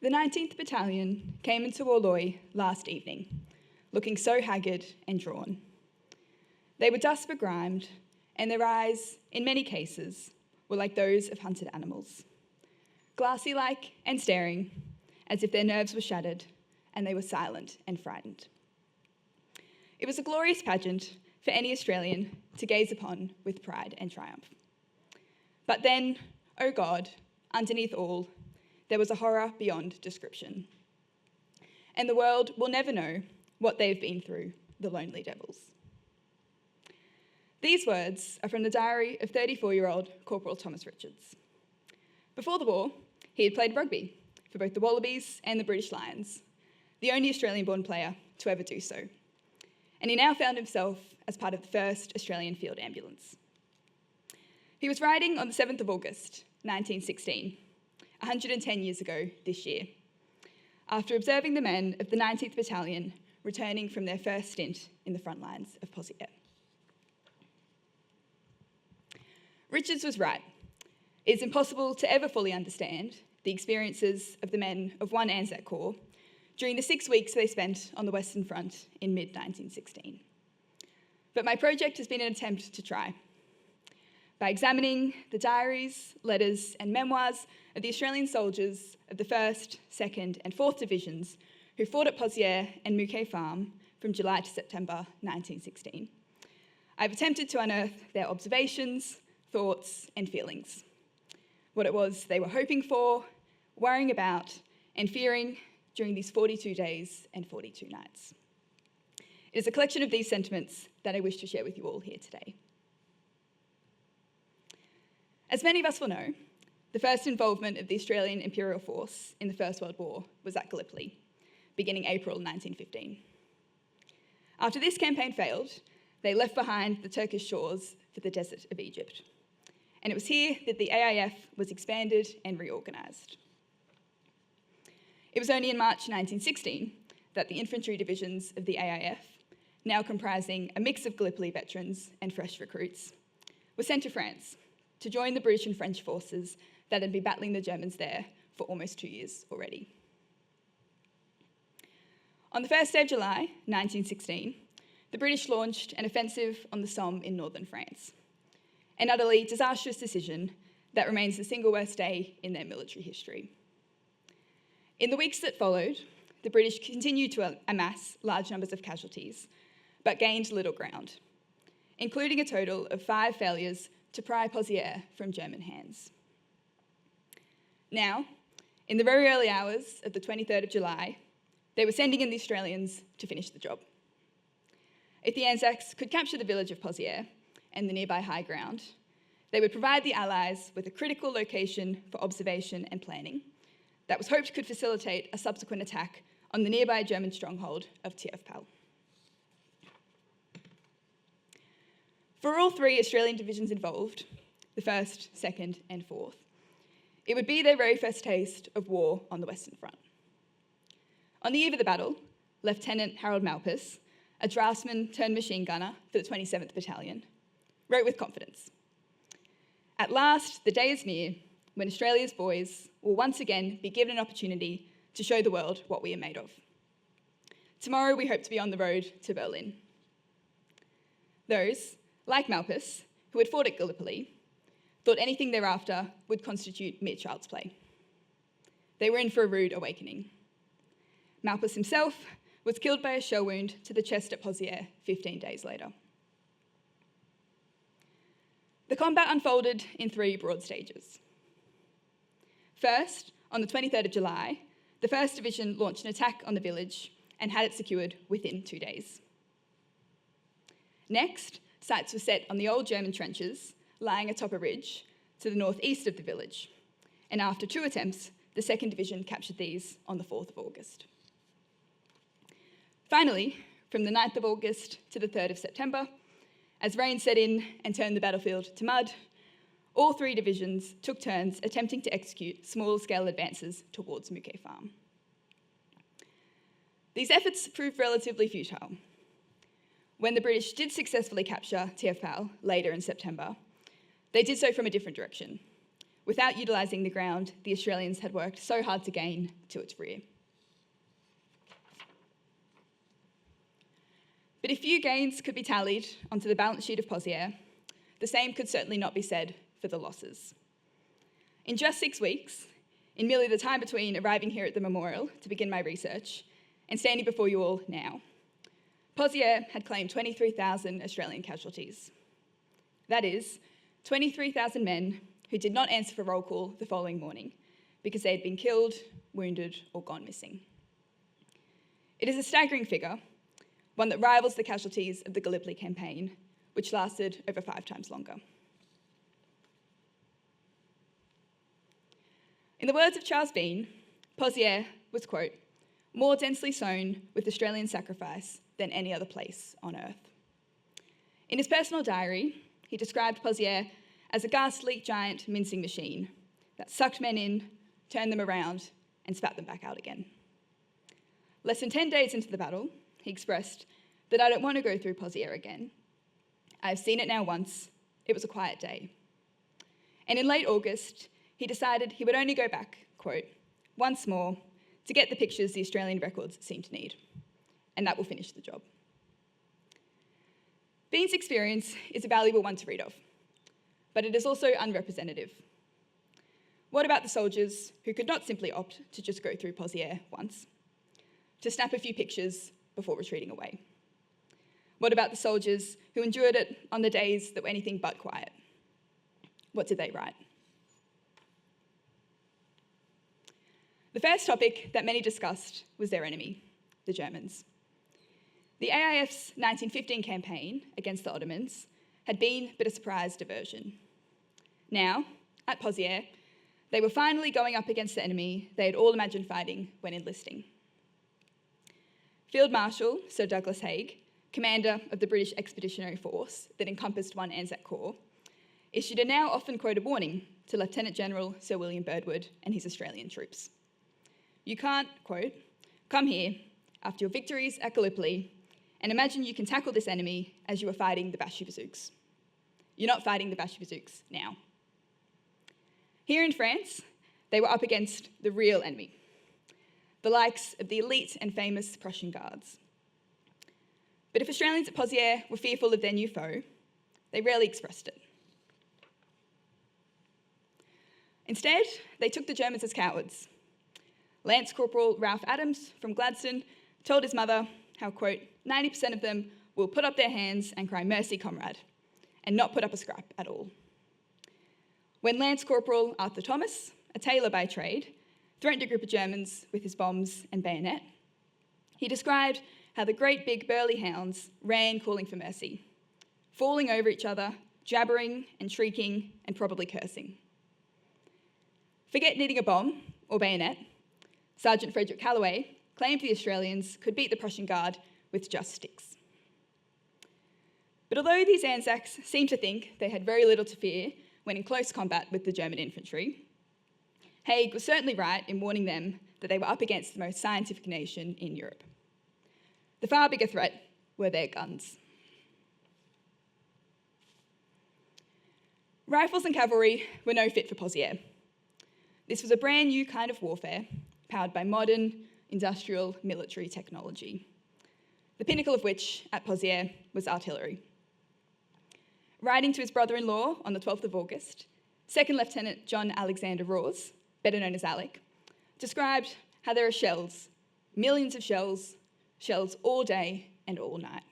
The 19th Battalion came into Warloy last evening, looking so haggard and drawn. They were dust begrimed, and their eyes, in many cases, were like those of hunted animals, glassy-like and staring, as if their nerves were shattered, and they were silent and frightened. It was a glorious pageant for any Australian to gaze upon with pride and triumph. But then, oh God, underneath all, there was a horror beyond description. And the world will never know what they've been through, the lonely devils. These words are from the diary of 34-year-old Corporal Thomas Richards. Before the war, he had played rugby for both the Wallabies and the British Lions, the only Australian-born player to ever do so. And he now found himself as part of the 1st Australian Field Ambulance. He was riding on the 7th of August, 1916, 110 years ago this year, after observing the men of the 19th Battalion returning from their first stint in the front lines of Pozières. Richards was right. It is impossible to ever fully understand the experiences of the men of 1 Anzac Corps during the 6 weeks they spent on the Western Front in mid-1916. But my project has been an attempt to try. By examining the diaries, letters, and memoirs of the Australian soldiers of the 1st, 2nd, and 4th Divisions who fought at Pozières and Mouquet Farm from July to September 1916, I've attempted to unearth their observations, thoughts, and feelings. What it was they were hoping for, worrying about, and fearing during these 42 days and 42 nights. It is a collection of these sentiments that I wish to share with you all here today. As many of us will know, the first involvement of the Australian Imperial Force in the First World War was at Gallipoli, beginning April 1915. After this campaign failed, they left behind the Turkish shores for the desert of Egypt. And it was here that the AIF was expanded and reorganised. It was only in March 1916 that the infantry divisions of the AIF, now comprising a mix of Gallipoli veterans and fresh recruits, were sent to France to join the British and French forces that had been battling the Germans there for almost 2 years already. On the 1st day of July 1916, the British launched an offensive on the Somme in northern France, an utterly disastrous decision that remains the single worst day in their military history. In the weeks that followed, the British continued to amass large numbers of casualties, but gained little ground, including a total of 5 failures to pry Pozières from German hands. Now, in the very early hours of the 23rd of July, they were sending in the Australians to finish the job. If the Anzacs could capture the village of Pozières and the nearby high ground, they would provide the Allies with a critical location for observation and planning that was hoped could facilitate a subsequent attack on the nearby German stronghold of Thiepval. For all 3 Australian divisions involved, the 1st, 2nd, and 4th, it would be their very first taste of war on the Western Front. On the eve of the battle, Lieutenant Harold Malpas, a draftsman turned machine gunner for the 27th Battalion, wrote with confidence, "At last, the day is near when Australia's boys will once again be given an opportunity to show the world what we are made of. Tomorrow we hope to be on the road to Berlin." Those, like Malpas, who had fought at Gallipoli, thought anything thereafter would constitute mere child's play. They were in for a rude awakening. Malpas himself was killed by a shell wound to the chest at Pozières 15 days later. The combat unfolded in 3 broad stages. First, on the 23rd of July, the 1st Division launched an attack on the village and had it secured within 2 days. Next, sights were set on the old German trenches lying atop a ridge to the northeast of the village, and after 2 attempts, the 2nd Division captured these on the 4th of August. Finally, from the 9th of August to the 3rd of September, as rain set in and turned the battlefield to mud, all 3 divisions took turns attempting to execute small-scale advances towards Mouquet Farm. These efforts proved relatively futile. When the British did successfully capture Thiepval later in September, they did so from a different direction, without utilising the ground the Australians had worked so hard to gain to its rear. But if few gains could be tallied onto the balance sheet of Pozières, the same could certainly not be said for the losses. In just 6 weeks, in merely the time between arriving here at the memorial to begin my research and standing before you all now, Pozières had claimed 23,000 Australian casualties. That is, 23,000 men who did not answer for roll call the following morning because they had been killed, wounded, or gone missing. It is a staggering figure, one that rivals the casualties of the Gallipoli campaign, which lasted over 5 times longer. In the words of Charles Bean, Pozières was, quote, more densely sown with Australian sacrifice than any other place on earth. In his personal diary, he described Pozières as a ghastly giant mincing machine that sucked men in, turned them around, and spat them back out again. Less than 10 days into the battle, he expressed that I don't want to go through Pozières again. I've seen it now once. It was a quiet day. And in late August, he decided he would only go back, quote, once more to get the pictures the Australian records seem to need, and that will finish the job. Bean's experience is a valuable one to read of, but it is also unrepresentative. What about the soldiers who could not simply opt to just go through Pozières once, to snap a few pictures before retreating away? What about the soldiers who endured it on the days that were anything but quiet? What did they write? The first topic that many discussed was their enemy, the Germans. The AIF's 1915 campaign against the Ottomans had been but a surprise diversion. Now, at Pozières, they were finally going up against the enemy they had all imagined fighting when enlisting. Field Marshal Sir Douglas Haig, commander of the British Expeditionary Force that encompassed one Anzac Corps, issued a now often quoted warning to Lieutenant General Sir William Birdwood and his Australian troops. You can't, quote, come here after your victories at Gallipoli and imagine you can tackle this enemy as you were fighting the Bashi Bazooks. You're not fighting the Bashi Bazooks now. Here in France, they were up against the real enemy, the likes of the elite and famous Prussian Guards. But if Australians at Pozières were fearful of their new foe, they rarely expressed it. Instead, they took the Germans as cowards. Lance Corporal Ralph Adams from Gladstone told his mother how, quote, 90% of them will put up their hands and cry, mercy, comrade, and not put up a scrap at all. When Lance Corporal Arthur Thomas, a tailor by trade, threatened a group of Germans with his bombs and bayonet, he described how the great big burly hounds ran calling for mercy, falling over each other, jabbering and shrieking and probably cursing. Forget needing a bomb or bayonet. Sergeant Frederick Calloway claimed the Australians could beat the Prussian Guard with just sticks. But although these Anzacs seemed to think they had very little to fear when in close combat with the German infantry, Haig was certainly right in warning them that they were up against the most scientific nation in Europe. The far bigger threat were their guns. Rifles and cavalry were no fit for Pozières. This was a brand new kind of warfare, powered by modern, industrial, military technology, the pinnacle of which, at Pozières, was artillery. Writing to his brother-in-law on the 12th of August, Second Lieutenant John Alexander Rawes, better known as Alec, described how there are shells, millions of shells all day and all night.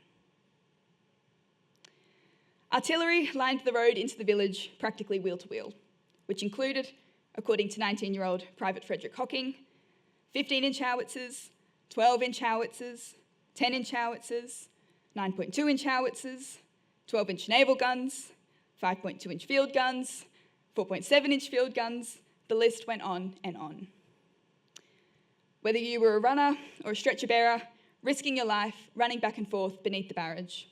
Artillery lined the road into the village practically wheel to wheel, which included, according to 19-year-old Private Frederick Hocking, 15-inch howitzers, 12-inch howitzers, 10-inch howitzers, 9.2-inch howitzers, 12-inch naval guns, 5.2-inch field guns, 4.7-inch field guns. The list went on and on. Whether you were a runner or a stretcher bearer, risking your life running back and forth beneath the barrage,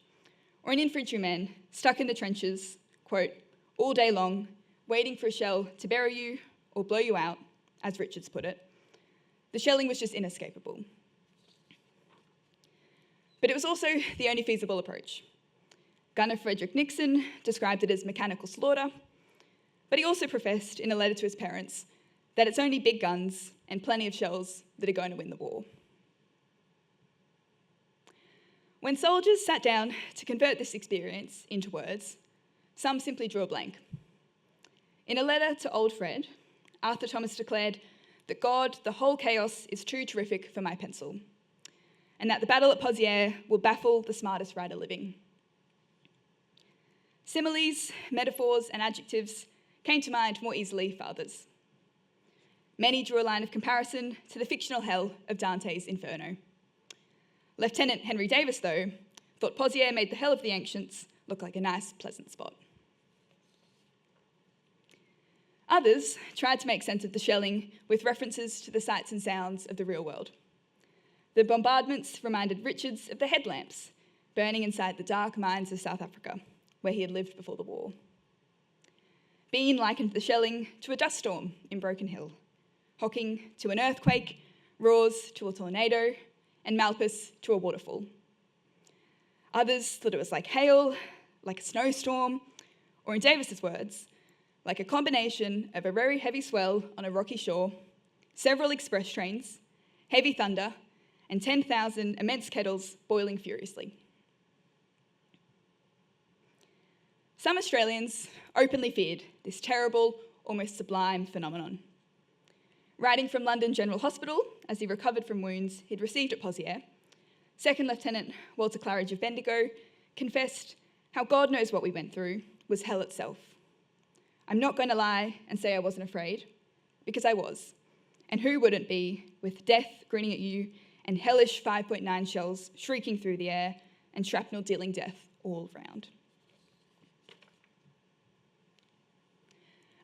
or an infantryman stuck in the trenches, quote, all day long, waiting for a shell to bury you or blow you out, as Richards put it, the shelling was just inescapable. But it was also the only feasible approach. Gunner Frederick Nixon described it as mechanical slaughter. But he also professed in a letter to his parents that it's only big guns and plenty of shells that are going to win the war. When soldiers sat down to convert this experience into words, some simply drew a blank. In a letter to old Fred, Arthur Thomas declared that God, the whole chaos, is too terrific for my pencil, and that the battle at Pozières will baffle the smartest writer living. Similes, metaphors, and adjectives came to mind more easily for others. Many drew a line of comparison to the fictional hell of Dante's Inferno. Lieutenant Henry Davis, though, thought Pozières made the hell of the ancients look like a nice, pleasant spot. Others tried to make sense of the shelling with references to the sights and sounds of the real world. The bombardments reminded Richards of the headlamps burning inside the dark mines of South Africa, where he had lived before the war. Bean likened the shelling to a dust storm in Broken Hill, Hocking to an earthquake, Roars to a tornado, and Malpas to a waterfall. Others thought it was like hail, like a snowstorm, or in Davis's words, like a combination of a very heavy swell on a rocky shore, several express trains, heavy thunder, and 10,000 immense kettles boiling furiously. Some Australians openly feared this terrible, almost sublime phenomenon. Writing from London General Hospital as he recovered from wounds he'd received at Pozières, Second Lieutenant Walter Claridge of Bendigo confessed how God knows what we went through was hell itself. I'm not going to lie and say I wasn't afraid, because I was. And who wouldn't be, with death grinning at you and hellish 5.9 shells shrieking through the air and shrapnel dealing death all round.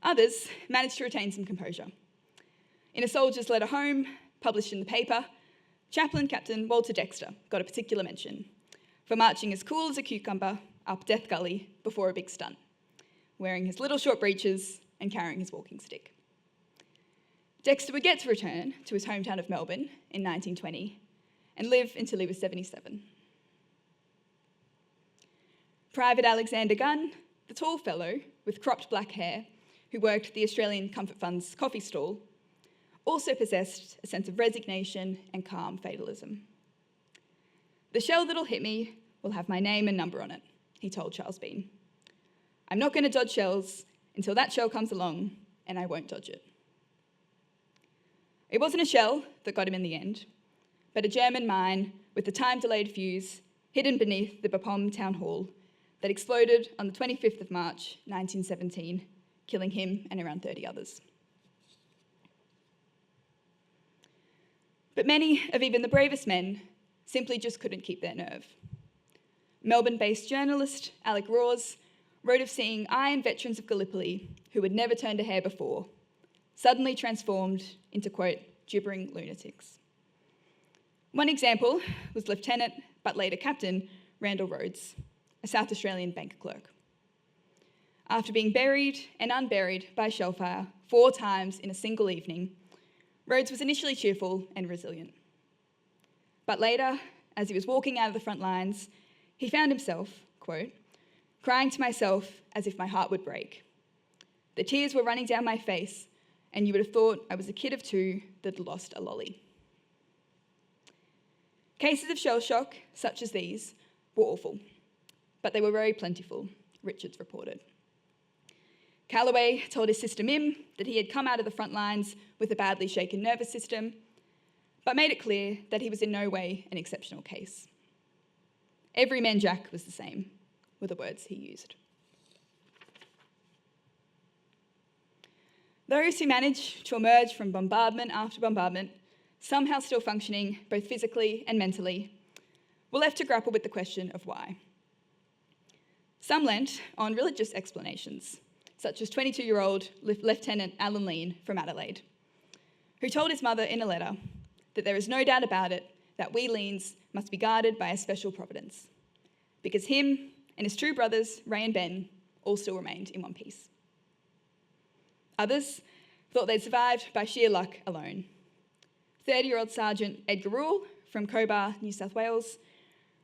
Others managed to retain some composure. In a soldier's letter home, published in the paper, Chaplain Captain Walter Dexter got a particular mention for marching as cool as a cucumber up Death Gully before a big stunt, wearing his little short breeches and carrying his walking stick. Dexter would get to return to his hometown of Melbourne in 1920 and live until he was 77. Private Alexander Gunn, the tall fellow with cropped black hair who worked the Australian Comfort Fund's coffee stall, also possessed a sense of resignation and calm fatalism. The shell that'll hit me will have my name and number on it, he told Charles Bean. I'm not going to dodge shells until that shell comes along, and I won't dodge it. It wasn't a shell that got him in the end, but a German mine with the time-delayed fuse hidden beneath the Bapaume town hall that exploded on the 25th of March, 1917, killing him and around 30 others. But many of even the bravest men simply just couldn't keep their nerve. Melbourne-based journalist Alec Rawes wrote of seeing iron veterans of Gallipoli who had never turned a hair before, suddenly transformed into, quote, gibbering lunatics. One example was Lieutenant, but later Captain, Randall Rhodes, a South Australian bank clerk. After being buried and unburied by shellfire 4 times in a single evening, Rhodes was initially cheerful and resilient. But later, as he was walking out of the front lines, he found himself, quote, crying to myself as if my heart would break. The tears were running down my face, and you would have thought I was a kid of 2 that had lost a lolly. Cases of shell shock, such as these, were awful, but they were very plentiful, Richards reported. Calloway told his sister Mim that he had come out of the front lines with a badly shaken nervous system, but made it clear that he was in no way an exceptional case. Every man Jack was the same, were the words he used. Those who managed to emerge from bombardment after bombardment, somehow still functioning both physically and mentally, were left to grapple with the question of why. Some lent on religious explanations, such as 22-year-old Lieutenant Alan Lean from Adelaide, who told his mother in a letter that there is no doubt about it that we Leans must be guarded by a special providence, because him and his 2 brothers, Ray and Ben, all still remained in one piece. Others thought they'd survived by sheer luck alone. 30-year-old Sergeant Edgar Rule from Cobar, New South Wales,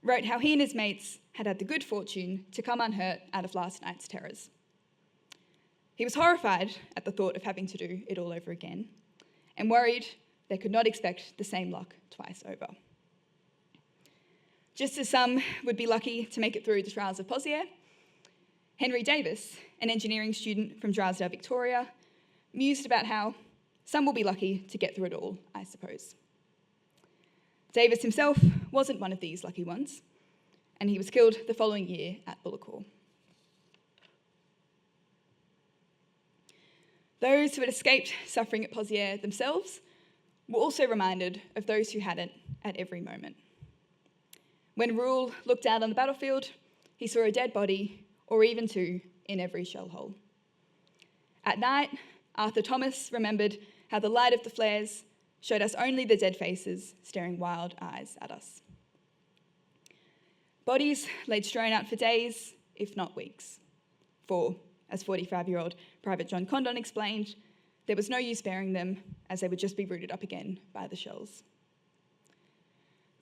wrote how he and his mates had had the good fortune to come unhurt out of last night's terrors. He was horrified at the thought of having to do it all over again, and worried they could not expect the same luck twice over. Just as some would be lucky to make it through the trials of Pozières, Henry Davis, an engineering student from Drysdale, Victoria, mused about how some will be lucky to get through it all, I suppose. Davis himself wasn't one of these lucky ones, and he was killed the following year at Bullecourt. Those who had escaped suffering at Pozières themselves were also reminded of those who hadn't at every moment. When Rule looked out on the battlefield, he saw a dead body, or even two, in every shell hole. At night, Arthur Thomas remembered how the light of the flares showed us only the dead faces staring wild eyes at us. Bodies laid strewn out for days, if not weeks. For, as 45-year-old Private John Condon explained, there was no use burying them, as they would just be rooted up again by the shells.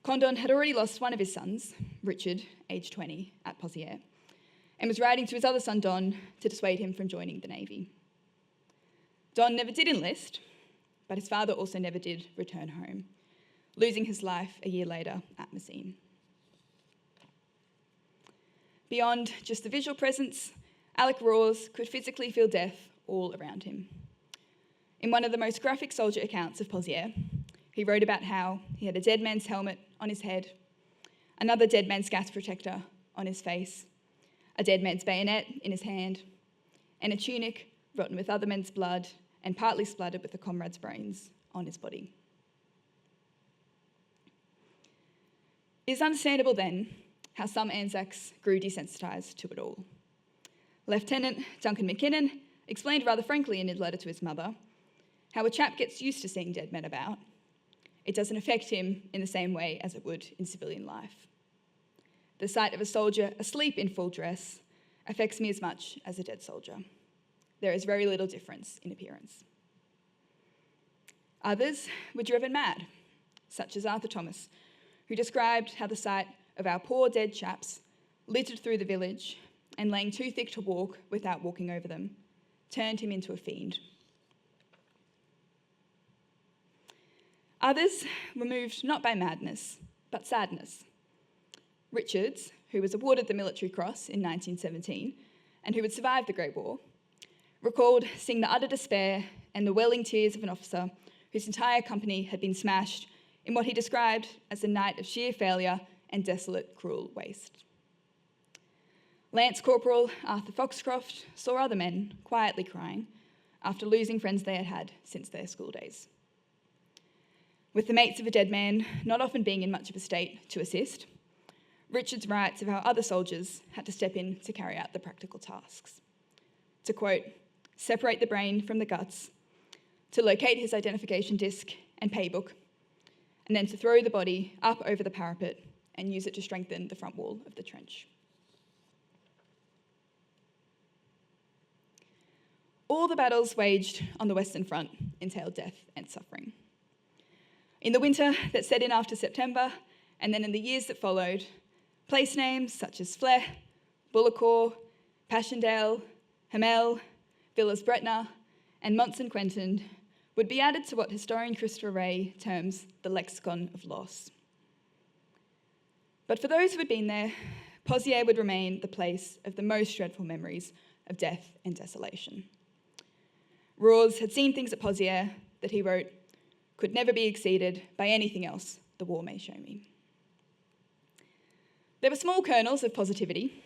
Condon had already lost one of his sons, Richard, aged 20, at Pozières, and was writing to his other son, Don, to dissuade him from joining the Navy. Don never did enlist, but his father also never did return home, losing his life a year later at Messines. Beyond just the visual presence, Alec Rawls could physically feel death all around him. In one of the most graphic soldier accounts of Pozières, he wrote about how he had a dead man's helmet on his head, another dead man's gas protector on his face, a dead man's bayonet in his hand, and a tunic rotten with other men's blood and partly splattered with a comrade's brains on his body. It is understandable then how some Anzacs grew desensitised to it all. Lieutenant Duncan McKinnon explained rather frankly in his letter to his mother how a chap gets used to seeing dead men about. It doesn't affect him in the same way as it would in civilian life. The sight of a soldier asleep in full dress affects me as much as a dead soldier. There is very little difference in appearance. Others were driven mad, such as Arthur Thomas, who described how the sight of our poor dead chaps littered through the village and laying too thick to walk without walking over them turned him into a fiend. Others were moved not by madness, but sadness. Richards, who was awarded the Military Cross in 1917 and who had survived the Great War, recalled seeing the utter despair and the welling tears of an officer whose entire company had been smashed in what he described as a night of sheer failure and desolate, cruel waste. Lance Corporal Arthur Foxcroft saw other men quietly crying after losing friends they had had since their school days. With the mates of a dead man not often being in much of a state to assist, Richards writes of how other soldiers had to step in to carry out the practical tasks. To quote, separate the brain from the guts, to locate his identification disc and paybook, and then to throw the body up over the parapet and use it to strengthen the front wall of the trench. All the battles waged on the Western Front entailed death and suffering. In the winter that set in after September, and then in the years that followed, place names such as Flers, Bullecourt, Passchendaele, Hamel, Villers-Bretonneux, and Mont-Saint-Quentin would be added to what historian Christopher Wray terms the lexicon of loss. But for those who had been there, Pozières would remain the place of the most dreadful memories of death and desolation. Rawls had seen things at Pozières that he wrote could never be exceeded by anything else the war may show me. There were small kernels of positivity.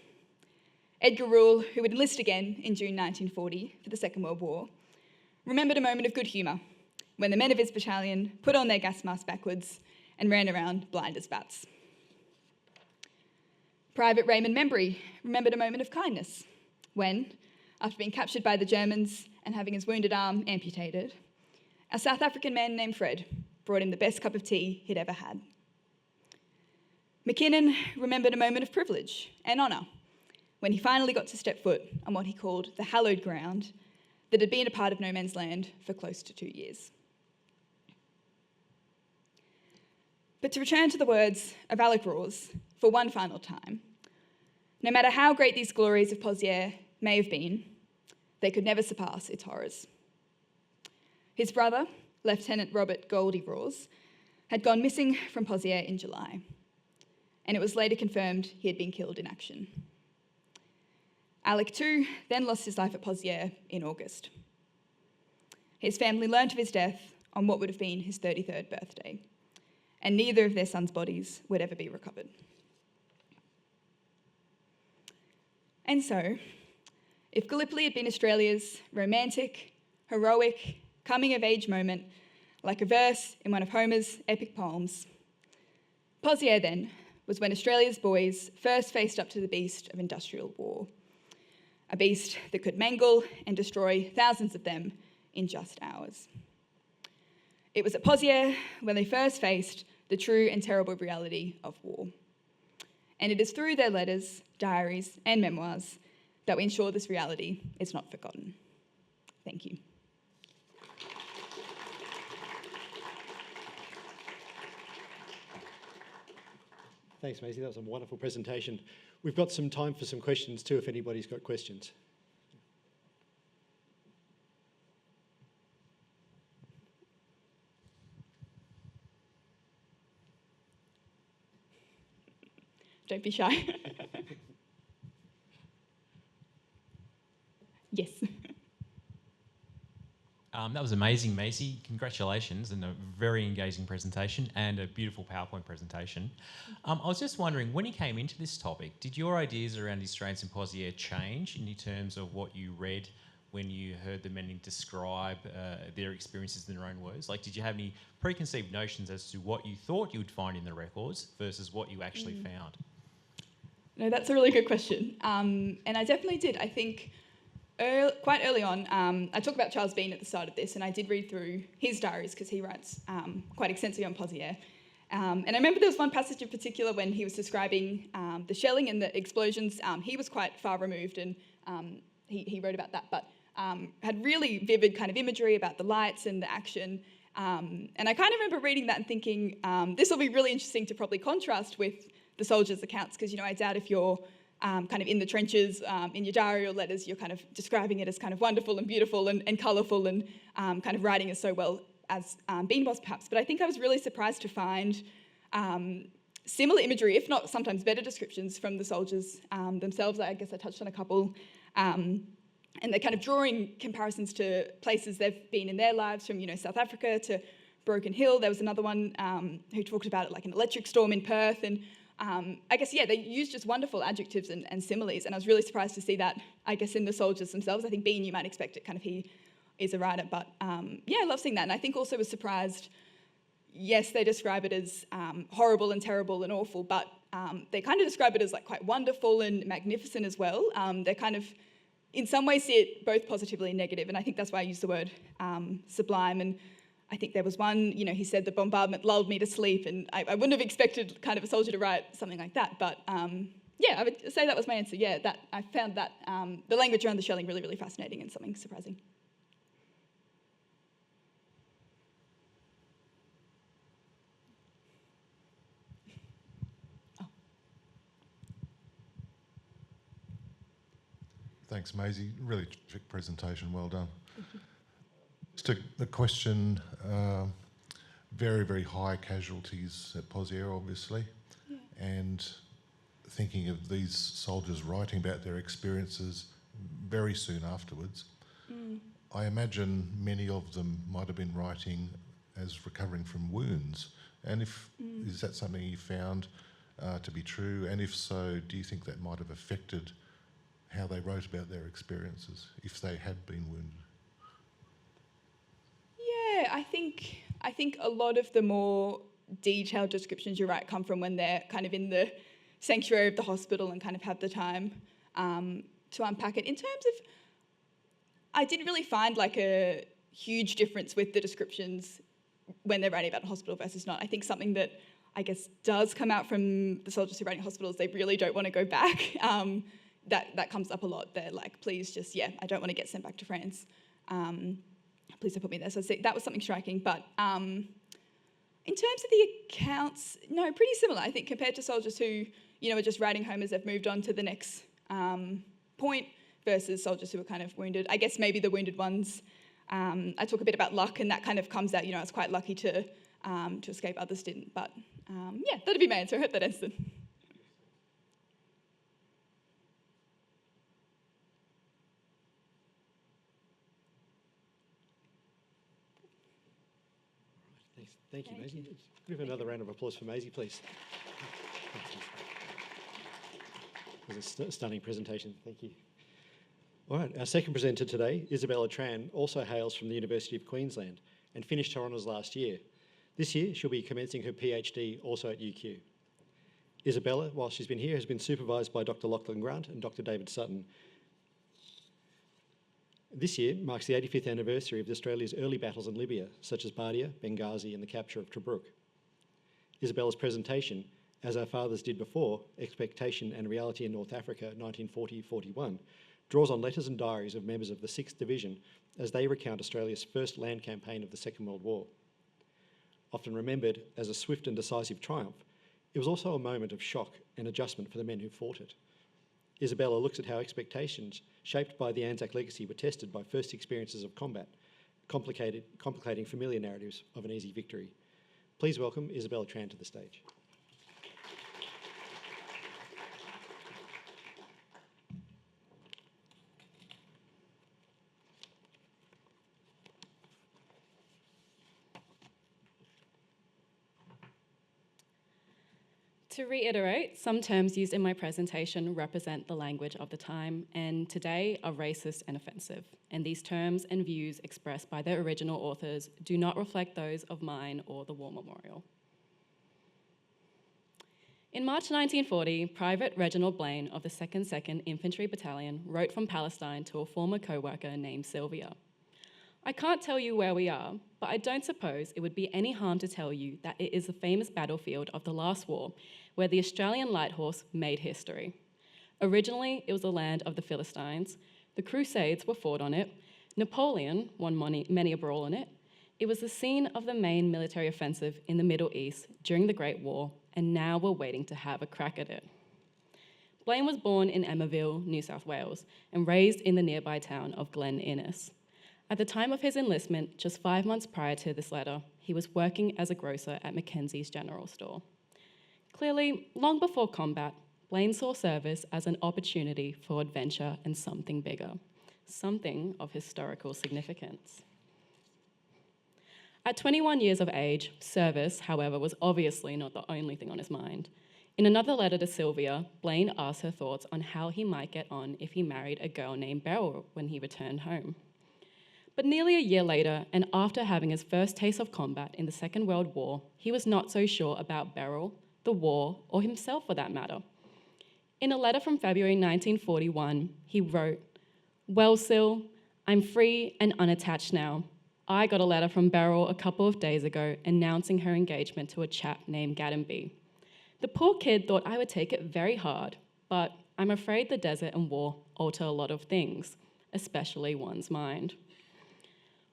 Edgar Rule, who would enlist again in June 1940 for the Second World War, remembered a moment of good humour when the men of his battalion put on their gas masks backwards and ran around blind as bats. Private Raymond Membry remembered a moment of kindness when, after being captured by the Germans and having his wounded arm amputated, a South African man named Fred brought him the best cup of tea he'd ever had. McKinnon remembered a moment of privilege and honour when he finally got to step foot on what he called the hallowed ground that had been a part of no man's land for close to 2 years. But to return to the words of Alec Rawls for one final time, no matter how great these glories of Pozières may have been, they could never surpass its horrors. His brother, Lieutenant Robert Goldie Rawes, had gone missing from Pozières in July, and it was later confirmed he had been killed in action. Alec too then lost his life at Pozières in August. His family learnt of his death on what would have been his 33rd birthday, and neither of their sons' bodies would ever be recovered. And so, if Gallipoli had been Australia's romantic, heroic, coming-of-age moment, like a verse in one of Homer's epic poems, Pozières then was when Australia's boys first faced up to the beast of industrial war, a beast that could mangle and destroy thousands of them in just hours. It was at Pozières when they first faced the true and terrible reality of war. And it is through their letters, diaries, and memoirs that we ensure this reality is not forgotten. Thank you. Thanks, Maisie. That was a wonderful presentation. We've got some time for some questions too, if anybody's got questions. Don't be shy. Yes. That was amazing, Maisie. Congratulations, and a very engaging presentation and a beautiful PowerPoint presentation. I was just wondering, when you came into this topic, did your ideas around the Australians in Pozières change in terms of what you read when you heard the men describe their experiences in their own words? Like, did you have any preconceived notions as to what you thought you would find in the records versus what you actually found? No, that's a really good question. And I definitely did. I think quite early on, I talk about Charles Bean at the start of this, and I did read through his diaries because he writes quite extensively on Pozières. And I remember there was one passage in particular when he was describing the shelling and the explosions. He was quite far removed, and he wrote about that, but had really vivid kind of imagery about the lights and the action. And I kind of remember reading that and thinking, this will be really interesting to probably contrast with the soldiers' accounts, because, you know, I doubt if you're kind of in the trenches, in your diary or letters, you're kind of describing it as kind of wonderful and beautiful and colourful and kind of writing it so well as Bean was perhaps. But I think I was really surprised to find similar imagery, if not sometimes better descriptions from the soldiers themselves. I guess I touched on a couple. And they're kind of drawing comparisons to places they've been in their lives, from, you know, South Africa to Broken Hill. There was another one who talked about it like an electric storm in Perth. And I guess, yeah, they used just wonderful adjectives and similes, and I was really surprised to see that, I guess, in the soldiers themselves. I think Bean, you might expect it, kind of, he is a writer, but yeah, I love seeing that. And I think also was surprised, yes, they describe it as horrible and terrible and awful, but they kind of describe it as like quite wonderful and magnificent as well. They kind of, in some ways, see it both positively and negative, and I think that's why I use the word sublime. And I think there was one, you know, he said the bombardment lulled me to sleep, and I wouldn't have expected kind of a soldier to write something like that, but yeah, I would say that was my answer. Yeah, that I found that the language around the shelling really, really fascinating and something surprising. Oh. Thanks, Maisie. Really terrific presentation. Well done. Just a question, very, very high casualties at Pozières, obviously, yeah. And thinking of these soldiers writing about their experiences very soon afterwards, I imagine many of them might have been writing as recovering from wounds. And is that something you found to be true? And if so, do you think that might have affected how they wrote about their experiences if they had been wounded? Yeah, I think a lot of the more detailed descriptions, you're right, come from when they're kind of in the sanctuary of the hospital and kind of have the time to unpack it. In terms of, I didn't really find like a huge difference with the descriptions when they're writing about a hospital versus not. I think something that I guess does come out from the soldiers who are writing hospitals, they really don't want to go back. That comes up a lot. They're like, please just, yeah, I don't want to get sent back to France. Please don't put me there. So that was something striking. But in terms of the accounts, no, pretty similar, I think, compared to soldiers who, you know, are just writing home as they've moved on to the next point. versus soldiers who were kind of wounded. I guess maybe the wounded ones, I talk a bit about luck, and that kind of comes out, I was quite lucky to escape, others didn't. But yeah, that'd be my answer. I hope that answered. Thank you, Maisie. Could we have another round of applause for Maisie, please? It was a stunning presentation. Thank you. All right, our second presenter today, Isabella Tran, also hails from the University of Queensland and finished her honours last year. This year, she'll be commencing her PhD also at UQ. Isabella, while she's been here, has been supervised by Dr. Lachlan Grant and Dr. David Sutton. This year marks the 85th anniversary of Australia's early battles in Libya, such as Bardia, Benghazi and the capture of Tobruk. Isabella's presentation, As Our Fathers Did Before, Expectation and Reality in North Africa, 1940-41, draws on letters and diaries of members of the 6th Division as they recount Australia's first land campaign of the Second World War. Often remembered as a swift and decisive triumph, it was also a moment of shock and adjustment for the men who fought it. Isabella looks at how expectations shaped by the Anzac legacy were tested by first experiences of combat, complicating familiar narratives of an easy victory. Please welcome Isabella Tran to the stage. To reiterate, some terms used in my presentation represent the language of the time and today are racist and offensive, and these terms and views expressed by their original authors do not reflect those of mine or the War Memorial. In March 1940, Private Reginald Blaine of the 2nd Infantry Battalion wrote from Palestine to a former co-worker named Sylvia. I can't tell you where we are, but I don't suppose it would be any harm to tell you that it is the famous battlefield of the last war, where the Australian Light Horse made history. Originally, it was the land of the Philistines. The Crusades were fought on it. Napoleon won many a brawl on it. It was the scene of the main military offensive in the Middle East during the Great War, and now we're waiting to have a crack at it. Blaine was born in Emmaville, New South Wales, and raised in the nearby town of Glen Innes. At the time of his enlistment, just 5 months prior to this letter, he was working as a grocer at Mackenzie's General Store. Clearly, long before combat, Blaine saw service as an opportunity for adventure and something bigger, something of historical significance. At 21 years of age, service, however, was obviously not the only thing on his mind. In another letter to Sylvia, Blaine asked her thoughts on how he might get on if he married a girl named Beryl when he returned home. But nearly a year later, and after having his first taste of combat in the Second World War, he was not so sure about Beryl, the war, or himself for that matter. In a letter from February 1941, he wrote, "Well, Syl, I'm free and unattached now. I got a letter from Beryl a couple of days ago announcing her engagement to a chap named Gadenby. The poor kid thought I would take it very hard, but I'm afraid the desert and war alter a lot of things, especially one's mind."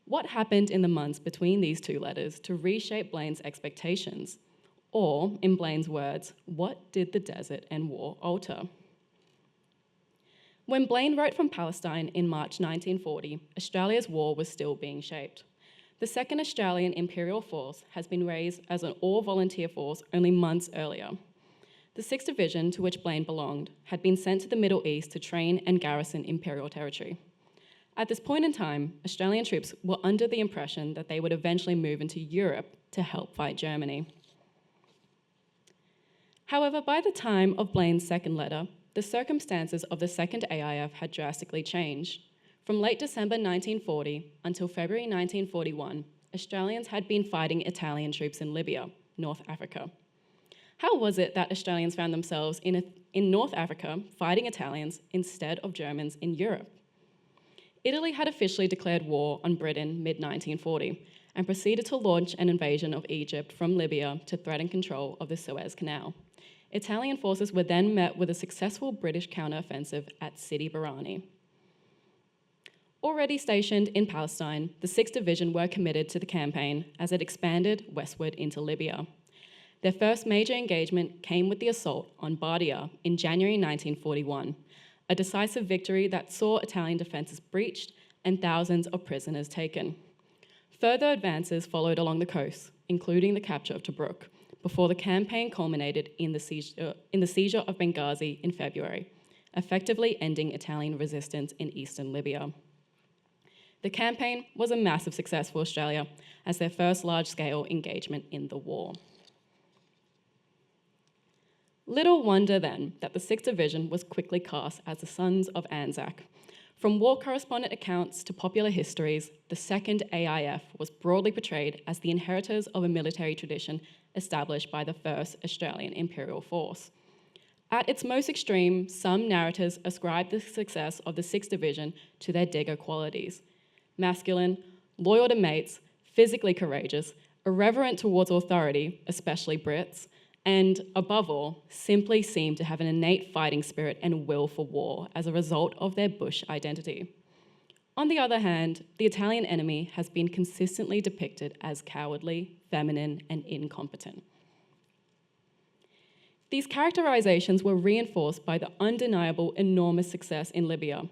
What happened in the months between these two letters to reshape Blaine's expectations? Or, in Blaine's words, what did the desert and war alter? When Blaine wrote from Palestine in March 1940, Australia's war was still being shaped. The 2nd Australian Imperial Force has been raised as an all-volunteer force only months earlier. The 6th Division, to which Blaine belonged, had been sent to the Middle East to train and garrison Imperial territory. At this point in time, Australian troops were under the impression that they would eventually move into Europe to help fight Germany. However, by the time of Blaine's second letter, the circumstances of the 2nd AIF had drastically changed. From late December 1940 until February 1941, Australians had been fighting Italian troops in Libya, North Africa. How was it that Australians found themselves in North Africa fighting Italians instead of Germans in Europe? Italy had officially declared war on Britain mid-1940 and proceeded to launch an invasion of Egypt from Libya to threaten control of the Suez Canal. Italian forces were then met with a successful British counter-offensive at Sidi Barrani. Already stationed in Palestine, the 6th Division were committed to the campaign as it expanded westward into Libya. Their first major engagement came with the assault on Bardia in January 1941, a decisive victory that saw Italian defences breached and thousands of prisoners taken. Further advances followed along the coast, including the capture of Tobruk, before the campaign culminated in the seizure of Benghazi in February, effectively ending Italian resistance in eastern Libya. The campaign was a massive success for Australia as their first large-scale engagement in the war. Little wonder then that the 6th Division was quickly cast as the Sons of Anzac. From war correspondent accounts to popular histories, the 2nd AIF was broadly portrayed as the inheritors of a military tradition established by the 1st Australian Imperial Force. At its most extreme, some narrators ascribe the success of the 6th Division to their digger qualities: masculine, loyal to mates, physically courageous, irreverent towards authority, especially Brits, and, above all, simply seem to have an innate fighting spirit and will for war as a result of their bush identity. On the other hand, the Italian enemy has been consistently depicted as cowardly, feminine, and incompetent. These characterizations were reinforced by the undeniable enormous success in Libya.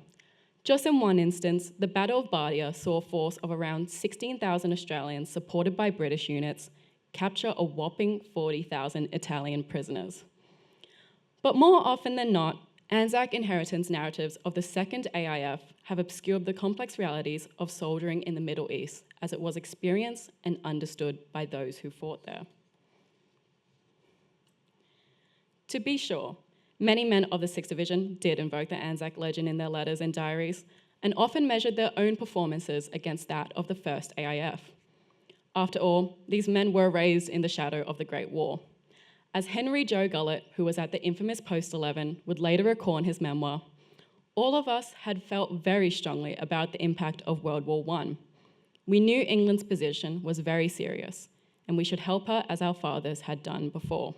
Just in one instance, the Battle of Bardia saw a force of around 16,000 Australians supported by British units capture a whopping 40,000 Italian prisoners. But more often than not, Anzac inheritance narratives of the 2nd AIF have obscured the complex realities of soldiering in the Middle East as it was experienced and understood by those who fought there. To be sure, many men of the 6th Division did invoke the Anzac legend in their letters and diaries, and often measured their own performances against that of the 1st AIF. After all, these men were raised in the shadow of the Great War. As Henry Joe Gullett, who was at the infamous Post 11, would later recall in his memoir, all of us had felt very strongly about the impact of World War I. We knew England's position was very serious, and we should help her as our fathers had done before.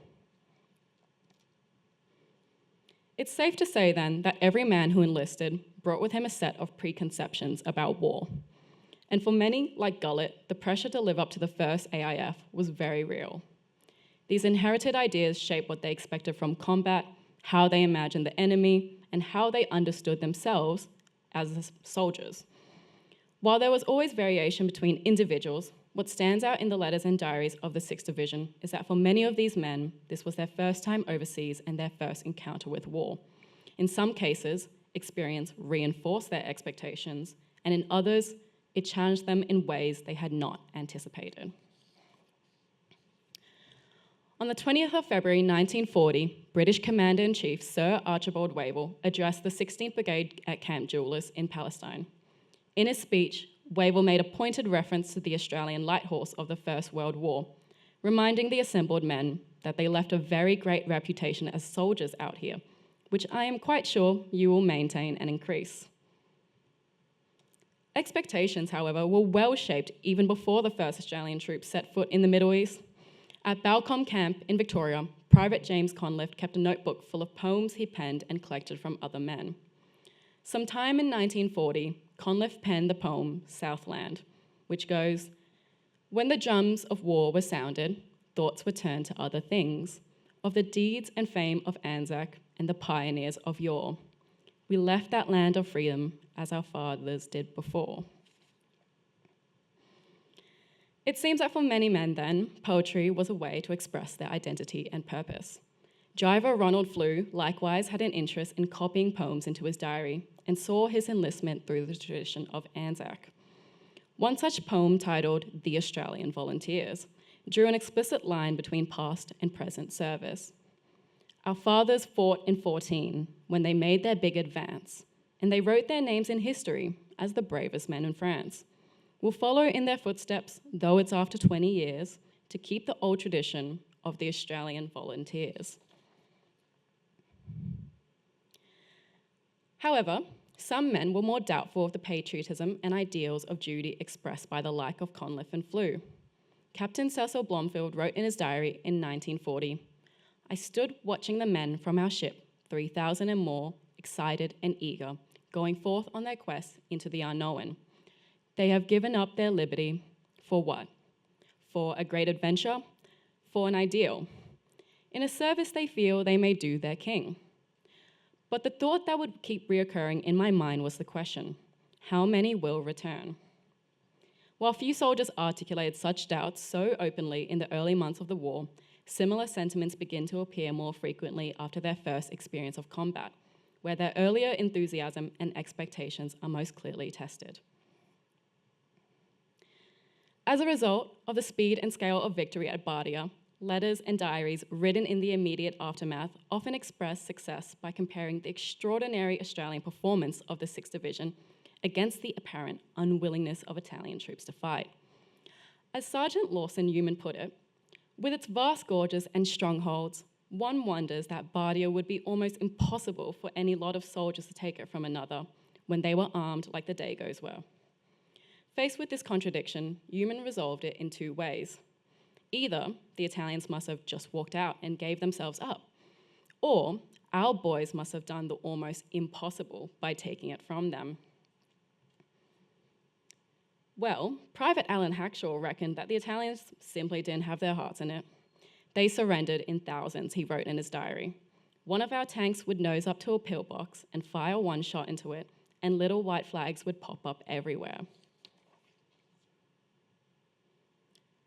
It's safe to say then that every man who enlisted brought with him a set of preconceptions about war. And for many, like Gullett, the pressure to live up to the 1st AIF was very real. These inherited ideas shaped what they expected from combat, how they imagined the enemy, and how they understood themselves as soldiers. While there was always variation between individuals, what stands out in the letters and diaries of the 6th Division is that for many of these men, this was their first time overseas and their first encounter with war. In some cases, experience reinforced their expectations, and in others, it challenged them in ways they had not anticipated. On the 20th of February 1940, British Commander-in-Chief Sir Archibald Wavell addressed the 16th Brigade at Camp Jewelers in Palestine. In his speech, Wavell made a pointed reference to the Australian light horse of the First World War, reminding the assembled men that they left a very great reputation as soldiers out here, which I am quite sure you will maintain and increase. Expectations, however, were well shaped even before the 1st Australian troops set foot in the Middle East. At Balcombe Camp in Victoria, Private James Conliff kept a notebook full of poems he penned and collected from other men. Sometime in 1940, Conliff penned the poem Southland, which goes, "When the drums of war were sounded, thoughts were turned to other things, of the deeds and fame of Anzac and the pioneers of yore. We left that land of freedom as our fathers did before." It seems that for many men then, poetry was a way to express their identity and purpose. Driver Ronald Flew likewise had an interest in copying poems into his diary and saw his enlistment through the tradition of Anzac. One such poem, titled "The Australian Volunteers," drew an explicit line between past and present service. "Our fathers fought in 14 when they made their big advance, and they wrote their names in history as the bravest men in France. We'll follow in their footsteps, though it's after 20 years, to keep the old tradition of the Australian Volunteers." However, some men were more doubtful of the patriotism and ideals of duty expressed by the like of Conliff and Flew. Captain Cecil Blomfield wrote in his diary in 1940, "I stood watching the men from our ship, 3,000 and more, excited and eager, going forth on their quest into the unknown. They have given up their liberty for what? For a great adventure? For an ideal. In a service they feel they may do their king. But the thought that would keep reoccurring in my mind was the question, how many will return? While few soldiers articulated such doubts so openly in the early months of the war, similar sentiments begin to appear more frequently after their first experience of combat, where their earlier enthusiasm and expectations are most clearly tested. As a result of the speed and scale of victory at Bardia, letters and diaries written in the immediate aftermath often express success by comparing the extraordinary Australian performance of the 6th Division against the apparent unwillingness of Italian troops to fight. As Sergeant Lawson Newman put it, with its vast gorges and strongholds, one wonders that Bardia would be almost impossible for any lot of soldiers to take it from another when they were armed like the Dagos were. Faced with this contradiction, Newman resolved it in two ways. Either the Italians must have just walked out and gave themselves up, or our boys must have done the almost impossible by taking it from them. Well, Private Alan Hackshaw reckoned that the Italians simply didn't have their hearts in it. They surrendered in thousands, he wrote in his diary. One of our tanks would nose up to a pillbox and fire one shot into it, and little white flags would pop up everywhere.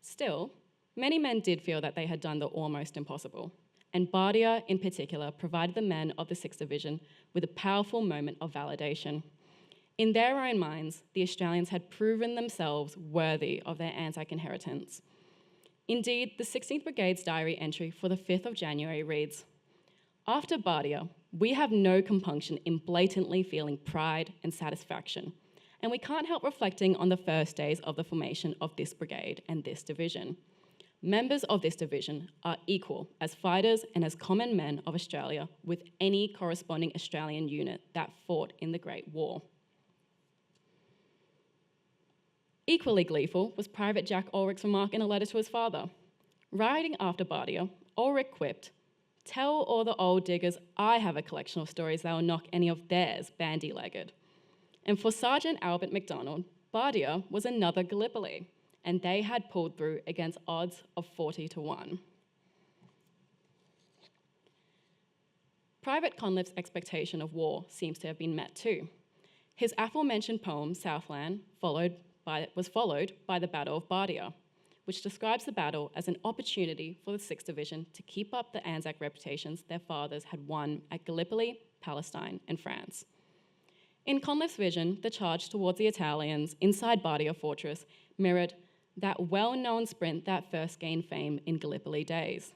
Still, many men did feel that they had done the almost impossible, and Bardia in particular provided the men of the 6th Division with a powerful moment of validation. In their own minds, the Australians had proven themselves worthy of their Anzac inheritance. Indeed, the 16th Brigade's diary entry for the 5th of January reads, "After Bardia, we have no compunction in blatantly feeling pride and satisfaction, and we can't help reflecting on the first days of the formation of this brigade and this division. Members of this division are equal as fighters and as common men of Australia with any corresponding Australian unit that fought in the Great War." Equally gleeful was Private Jack Ulrich's remark in a letter to his father. Writing after Bardia, Ulrich quipped, "Tell all the old diggers I have a collection of stories that will knock any of theirs bandy-legged." And for Sergeant Albert MacDonald, Bardia was another Gallipoli, and they had pulled through against odds of 40-1. Private Conliff's expectation of war seems to have been met too. His aforementioned poem, Southland, was followed by the Battle of Bardia, which describes the battle as an opportunity for the 6th Division to keep up the Anzac reputations their fathers had won at Gallipoli, Palestine, and France. In Conliff's vision, the charge towards the Italians inside Bardia Fortress mirrored that well-known sprint that first gained fame in Gallipoli days.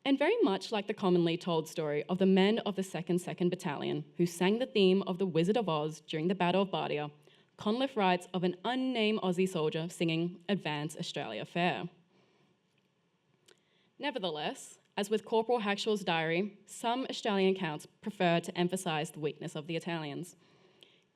And very much like the commonly told story of the men of the 2nd Battalion who sang the theme of The Wizard of Oz during the Battle of Bardia, Conliff writes of an unnamed Aussie soldier singing "Advance Australia Fair." Nevertheless, as with Corporal Hackshaw's diary, some Australian accounts prefer to emphasise the weakness of the Italians.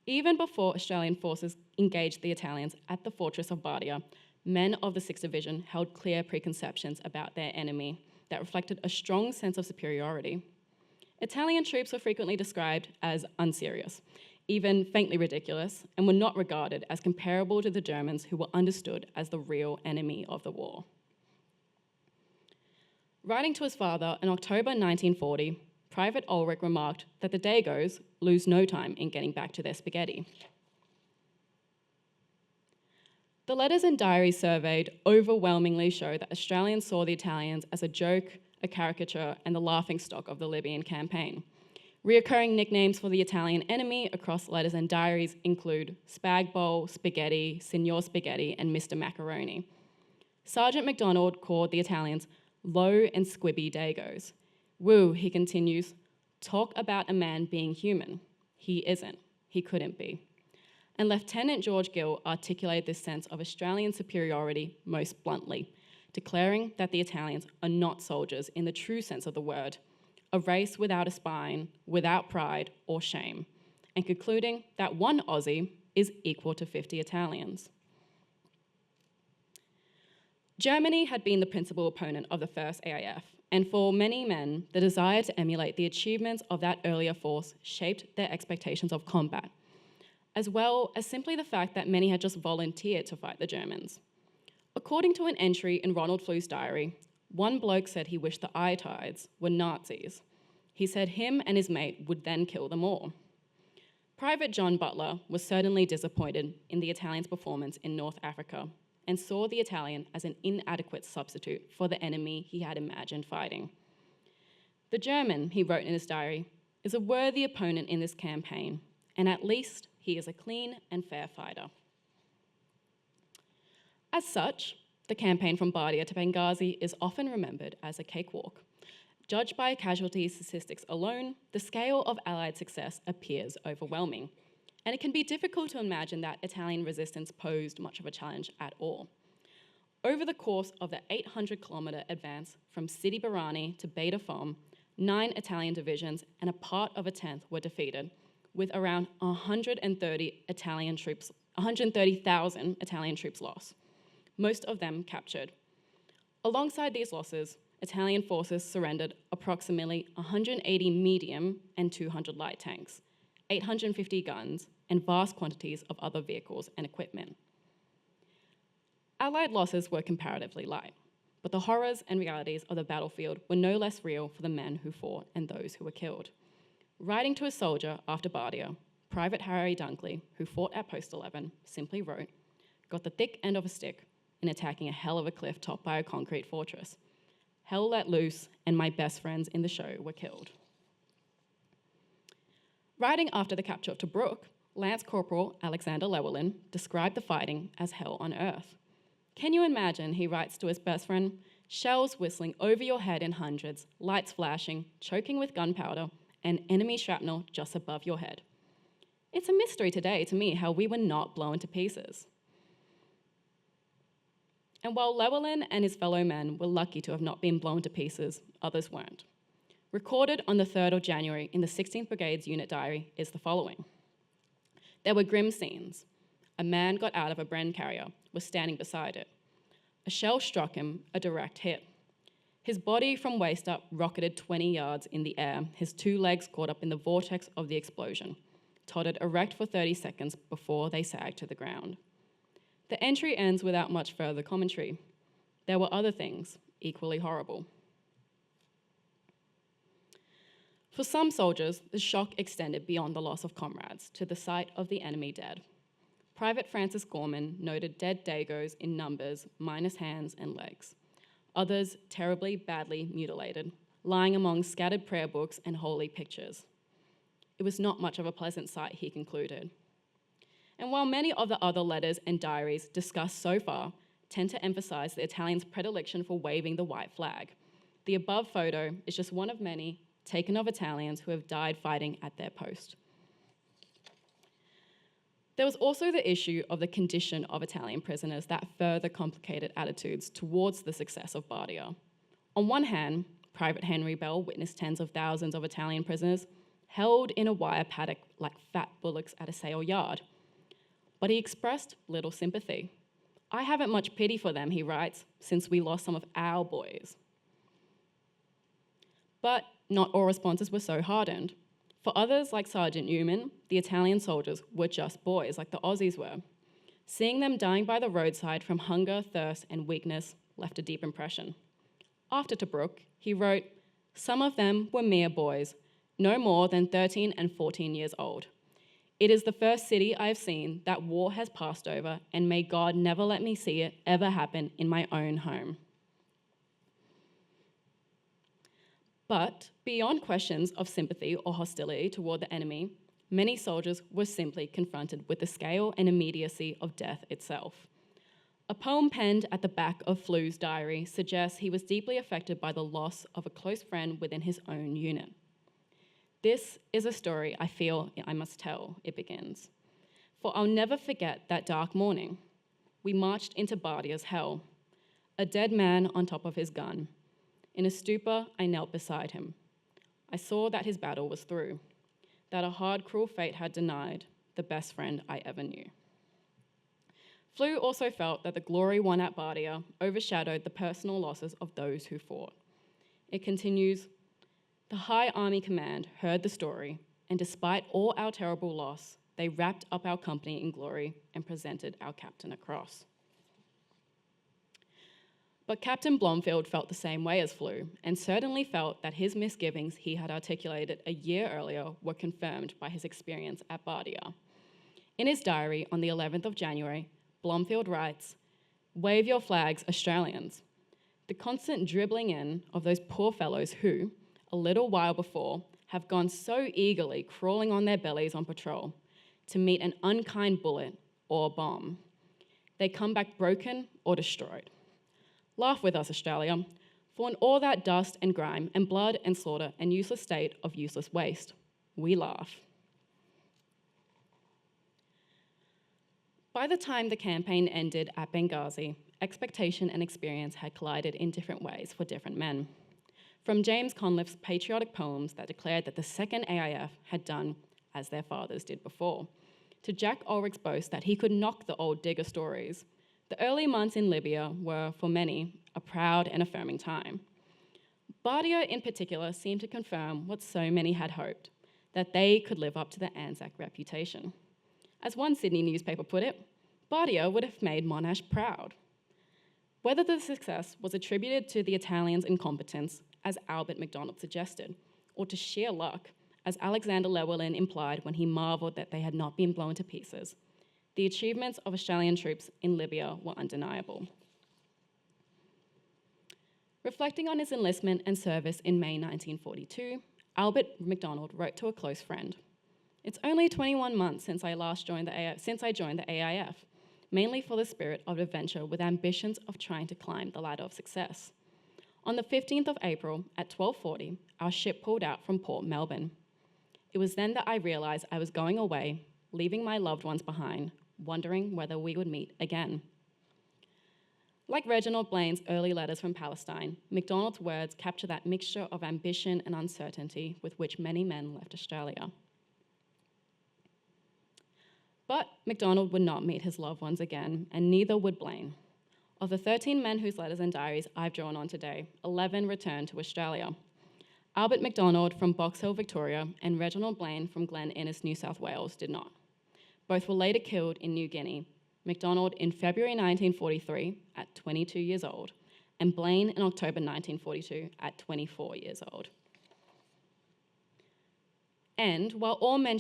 Even before Australian forces engaged the Italians at the fortress of Bardia, men of the 6th Division held clear preconceptions about their enemy that reflected a strong sense of superiority. Italian troops were frequently described as unserious, even faintly ridiculous, and were not regarded as comparable to the Germans who were understood as the real enemy of the war. Writing to his father in October 1940, Private Ulrich remarked that the Dagos lose no time in getting back to their spaghetti. The letters and diaries surveyed overwhelmingly show that Australians saw the Italians as a joke, a caricature, and the laughingstock of the Libyan campaign. Reoccurring nicknames for the Italian enemy across letters and diaries include Spag Bowl, Spaghetti, Signor Spaghetti, and Mr. Macaroni. Sergeant MacDonald called the Italians low and squibby Dagos. Woo, he continues, talk about a man being human. He isn't. He couldn't be. And Lieutenant George Gill articulated this sense of Australian superiority most bluntly, declaring that the Italians are not soldiers in the true sense of the word, a race without a spine, without pride or shame, and concluding that one Aussie is equal to 50 Italians. Germany had been the principal opponent of the first AIF, and for many men, the desire to emulate the achievements of that earlier force shaped their expectations of combat, as well as simply the fact that many had just volunteered to fight the Germans. According to an entry in Ronald Flue's diary, one bloke said he wished the Italians were Nazis. he said him and his mate would then kill them all. Private John Butler was certainly disappointed in the Italians' performance in North Africa and saw the Italian as an inadequate substitute for the enemy he had imagined fighting. The German, he wrote in his diary, is a worthy opponent in this campaign, and at least he is a clean and fair fighter. As such, the campaign from Bardia to Benghazi is often remembered as a cakewalk. Judged by casualty statistics alone, the scale of Allied success appears overwhelming, and it can be difficult to imagine that Italian resistance posed much of a challenge at all. Over the course of the 800-kilometre advance from Sidi Barrani to Beta Foam, 9 Italian divisions and a part of a 10th were defeated, with around 130,000 Italian troops lost, most of them captured. Alongside these losses, Italian forces surrendered approximately 180 medium and 200 light tanks, 850 guns, and vast quantities of other vehicles and equipment. Allied losses were comparatively light, but the horrors and realities of the battlefield were no less real for the men who fought and those who were killed. Writing to a soldier after Bardia, Private Harry Dunkley, who fought at Post 11, simply wrote, "Got the thick end of a stick in attacking a hell of a cliff topped by a concrete fortress. Hell let loose, and my best friends in the show were killed." Writing after the capture of Tobruk, Lance Corporal Alexander Llewellyn described the fighting as hell on earth. "Can you imagine," he writes to his best friend, "shells whistling over your head in hundreds, lights flashing, choking with gunpowder, and enemy shrapnel just above your head. It's a mystery today to me how we were not blown to pieces." And while Llewellyn and his fellow men were lucky to have not been blown to pieces, others weren't. Recorded on the 3rd of January in the 16th Brigade's unit diary is the following. There were grim scenes. A man got out of a Bren carrier, was standing beside it. A shell struck him, a direct hit. His body from waist up rocketed 20 yards in the air, his 2 legs caught up in the vortex of the explosion, tottered erect for 30 seconds before they sagged to the ground. The entry ends without much further commentary. There were other things, equally horrible. For some soldiers, the shock extended beyond the loss of comrades to the sight of the enemy dead. Private Francis Gorman noted dead Dagos in numbers minus hands and legs. Others terribly, badly mutilated, lying among scattered prayer books and holy pictures. It was not much of a pleasant sight, he concluded. And while many of the other letters and diaries discussed so far tend to emphasize the Italians' predilection for waving the white flag, the above photo is just one of many taken of Italians who have died fighting at their post. There was also the issue of the condition of Italian prisoners that further complicated attitudes towards the success of Bardia. On one hand, Private Henry Bell witnessed tens of thousands of Italian prisoners held in a wire paddock like fat bullocks at a sale yard. But he expressed little sympathy. "I haven't much pity for them," he writes, "since we lost some of our boys." But not all responses were so hardened. For others, like Sergeant Newman, the Italian soldiers were just boys, like the Aussies were. Seeing them dying by the roadside from hunger, thirst, and weakness left a deep impression. After Tobruk, he wrote, "Some of them were mere boys, no more than 13 and 14 years old. It is the first city I have seen that war has passed over, and may God never let me see it ever happen in my own home." But beyond questions of sympathy or hostility toward the enemy, many soldiers were simply confronted with the scale and immediacy of death itself. A poem penned at the back of Flu's diary suggests he was deeply affected by the loss of a close friend within his own unit. "This is a story I feel I must tell," it begins. "For I'll never forget that dark morning. We marched into Bardia's hell. A dead man on top of his gun. In a stupor, I knelt beside him. I saw that his battle was through, that a hard, cruel fate had denied the best friend I ever knew." Flu also felt that the glory won at Bardia overshadowed the personal losses of those who fought. It continues, "The High Army Command heard the story, and despite all our terrible loss, they wrapped up our company in glory and presented our captain a cross." But Captain Blomfield felt the same way as Flew, and certainly felt that his misgivings he had articulated a year earlier were confirmed by his experience at Bardia. In his diary on the 11th of January, Blomfield writes, "Wave your flags, Australians." The constant dribbling in of those poor fellows who, a little while before, have gone so eagerly crawling on their bellies on patrol to meet an unkind bullet or bomb. They come back broken or destroyed. Laugh with us, Australia, for in all that dust and grime and blood and slaughter and useless state of useless waste, we laugh. By the time the campaign ended at Benghazi, expectation and experience had collided in different ways for different men. From James Conliffe's patriotic poems that declared that the second AIF had done as their fathers did before, to Jack Ulrich's boast that he could knock the old digger stories, the early months in Libya were, for many, a proud and affirming time. Bardia in particular seemed to confirm what so many had hoped, that they could live up to the Anzac reputation. As one Sydney newspaper put it, Bardia would have made Monash proud. Whether the success was attributed to the Italians' incompetence, as Albert MacDonald suggested, or to sheer luck, as Alexander Llewellyn implied when he marvelled that they had not been blown to pieces, the achievements of Australian troops in Libya were undeniable. Reflecting on his enlistment and service in May 1942, Albert MacDonald wrote to a close friend, "It's only 21 months since I joined the AIF, mainly for the spirit of adventure with ambitions of trying to climb the ladder of success. On the 15th of April at 12:40, our ship pulled out from Port Melbourne. It was then that I realised I was going away, leaving my loved ones behind, wondering whether we would meet again." Like Reginald Blaine's early letters from Palestine, MacDonald's words capture that mixture of ambition and uncertainty with which many men left Australia. But MacDonald would not meet his loved ones again, and neither would Blaine. Of the 13 men whose letters and diaries I've drawn on today, 11 returned to Australia. Albert MacDonald from Box Hill, Victoria, and Reginald Blaine from Glen Innes, New South Wales, did not. Both were later killed in New Guinea, MacDonald in February 1943 at 22 years old, and Blaine in October 1942 at 24 years old. And while all men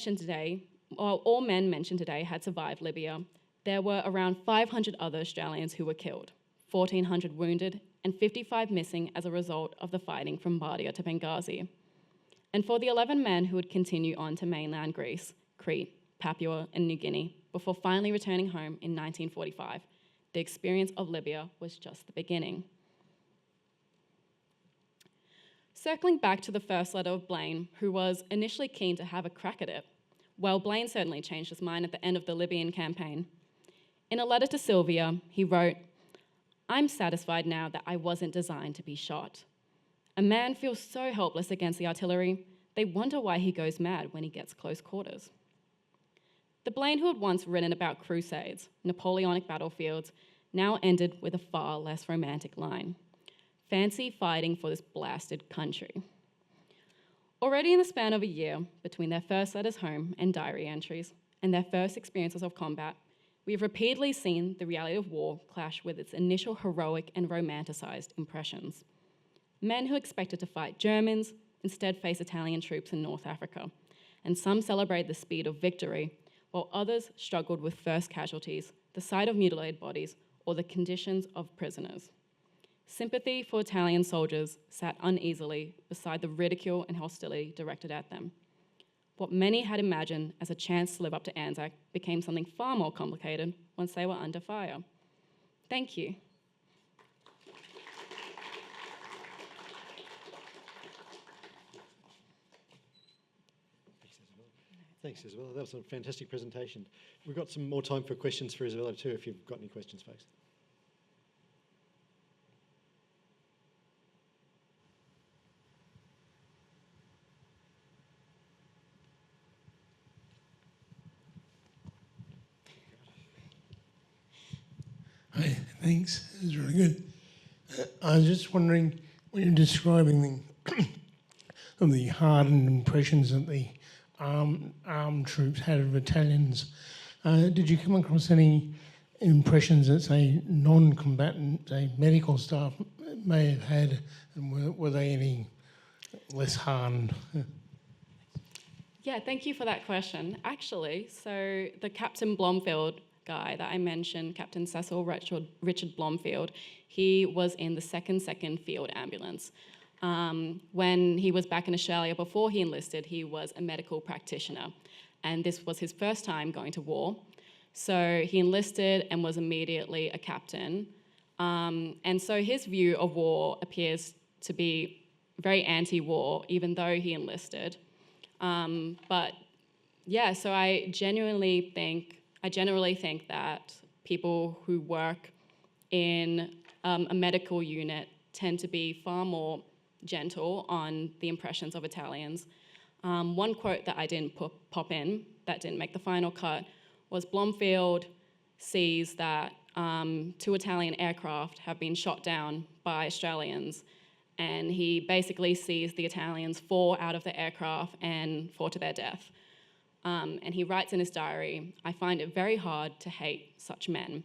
mentioned today had survived Libya, there were around 500 other Australians who were killed, 1,400 wounded, and 55 missing as a result of the fighting from Bardia to Benghazi. And for the 11 men who would continue on to mainland Greece, Crete, Papua, and New Guinea, before finally returning home in 1945, the experience of Libya was just the beginning. Circling back to the first letter of Blaine, who was initially keen to have a crack at it, well, Blaine certainly changed his mind at the end of the Libyan campaign. In a letter to Sylvia, he wrote, "I'm satisfied now that I wasn't designed to be shot. A man feels so helpless against the artillery, they wonder why he goes mad when he gets close quarters." The Blaine who had once written about crusades, Napoleonic battlefields, now ended with a far less romantic line. "Fancy fighting for this blasted country." Already in the span of a year, between their first letters home and diary entries, and their first experiences of combat, we have repeatedly seen the reality of war clash with its initial heroic and romanticized impressions. Men who expected to fight Germans instead faced Italian troops in North Africa, and some celebrated the speed of victory, while others struggled with first casualties, the sight of mutilated bodies, or the conditions of prisoners. Sympathy for Italian soldiers sat uneasily beside the ridicule and hostility directed at them. What many had imagined as a chance to live up to Anzac became something far more complicated once they were under fire. Thank you. Thanks, Isabella. That was a fantastic presentation. We've got some more time for questions for Isabella too, if you've got any questions, folks. Hi, thanks. It was really good. I was just wondering, when you're describing the hardened impressions that the armed troops had of Italians, did you come across any impressions that, say, non-combatant, say, medical staff may have had, and were they any less harmed? Yeah, thank you for that question. Actually, so the Captain Blomfield guy that I mentioned, Captain Cecil Richard Blomfield, he was in the second field ambulance. When he was back in Australia before he enlisted, he was a medical practitioner, and this was his first time going to war. So he enlisted and was immediately a captain. And so his view of war appears to be very anti-war, even though he enlisted. But yeah, so I generally think that people who work in a medical unit tend to be far more gentle on the impressions of Italians. One quote that I didn't pop in, that didn't make the final cut, was Blomfield sees that 2 Italian aircraft have been shot down by Australians, and he basically sees the Italians fall out of the aircraft and fall to their death. And he writes in his diary, "I find it very hard to hate such men